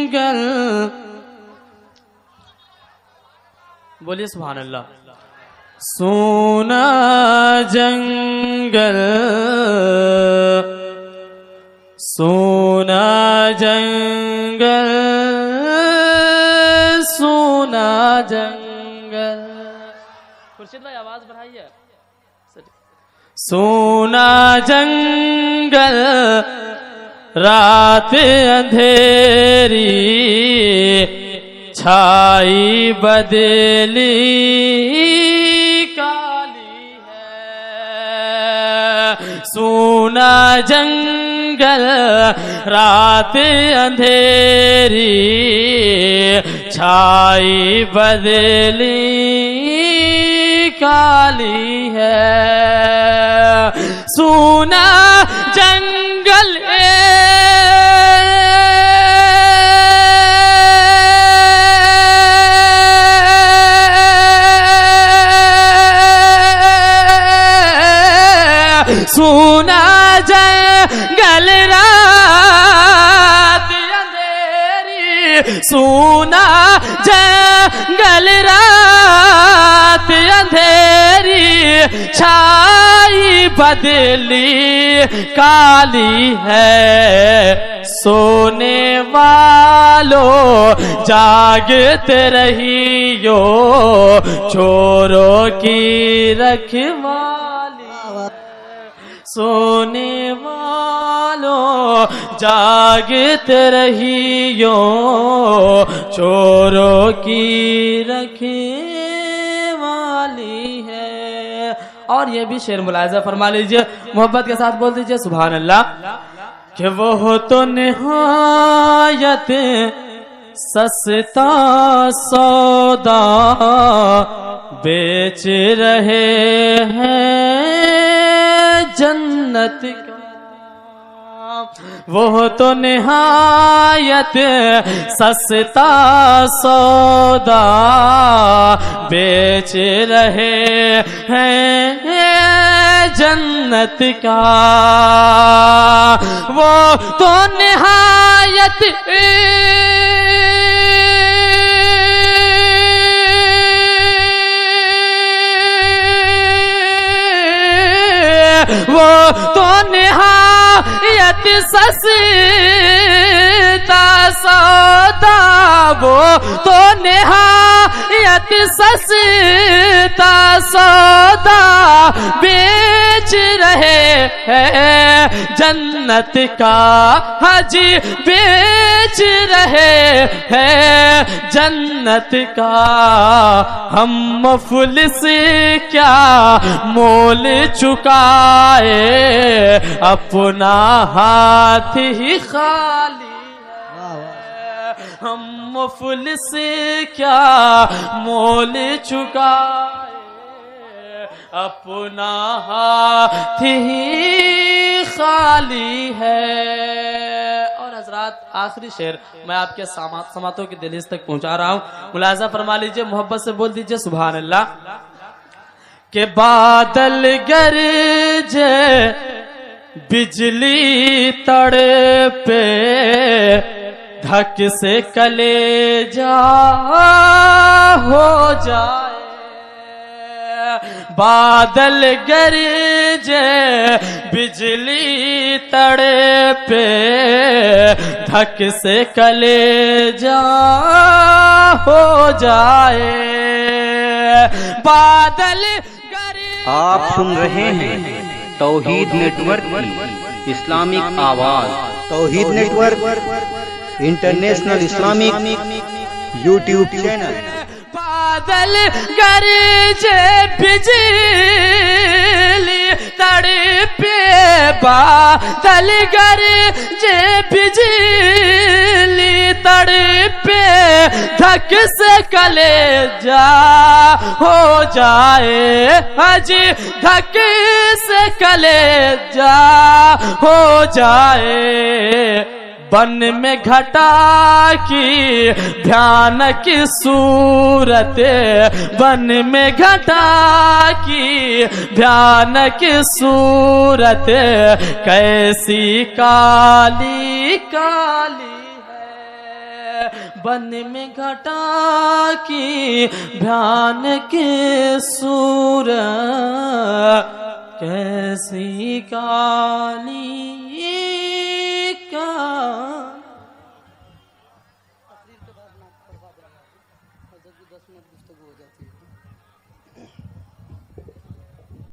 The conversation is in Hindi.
जंगल, बोलिए सुभान अल्लाह। सोना जंगल, सोना जंगल, सोना जंगल। खुर्शीद भाई आवाज बढ़ाइए। सोना जंगल रात अंधेरी, छाई बदली काली है। सोना जंगल रात अंधेरी, छाई बदली काली है। सोना जंगल सोना जंगल रात अंधेरी, सोना जंगल रात अंधेरी, छाई बदली काली है। सोने वालों जागते रहियो, चोरों की रखवाली। सोने वालों जागते रहियो, चोरों की रखवाली है। और ये भी शेर मुलाहिजा फरमा लीजिए, मोहब्बत के साथ बोल दीजिए सुभान अल्लाह। कि वो तो निहायत सस्ता सौदा बेच रहे हैं जन्नत का। वो तो निहायत सस्ता सौदा बेच रहे हैं जन्नत का। वो तो निहायत वो तो निहायत सस्ता सौदा, वो तो निहायत सस्ता सौदा बेच रहे हैं जन्नत का। हाजी बेच रहे हैं जन्नत का। हम मुफलिस क्या मोल चुकाए, अपना हाथ ही खाली है। हम मुफलिस क्या मोल चुकाए, अपना हाथ ही खाली है। और हजरात आखिरी शेर मैं आपके समातों की दिलिस तक पहुंचा रहा हूं, मुलाजा फरमा लीजिए, मोहब्बत से बोल दीजिए सुभान अल्लाह। के बादल गरजे बिजली तड़पे, धक से कलेजा हो जाए। बादल गरजे बिजली तड़पे, धक से कलेजा हो जाए। बादल आप सुन रहे हैं तौहीद नेटवर्क की इस्लामिक आवाज। Tauheed network international Islamic YouTube channel. बादल गरजे बिजली तड़पे, बादल गरजे बिजली तड़पे, धक से कलेजा हो जाए। हाजी धक से कलेजा हो जाए। बन में घटा की भयानक सूरत, बन में घटा की भयानक सूरत, कैसी काली काली है। बन में घटा की भयानक सूर, कैसी काली का। तकरीर के बाद ना पढ़वा देना, जबकि 10 मिनट गुफ्तगू हो जाती है।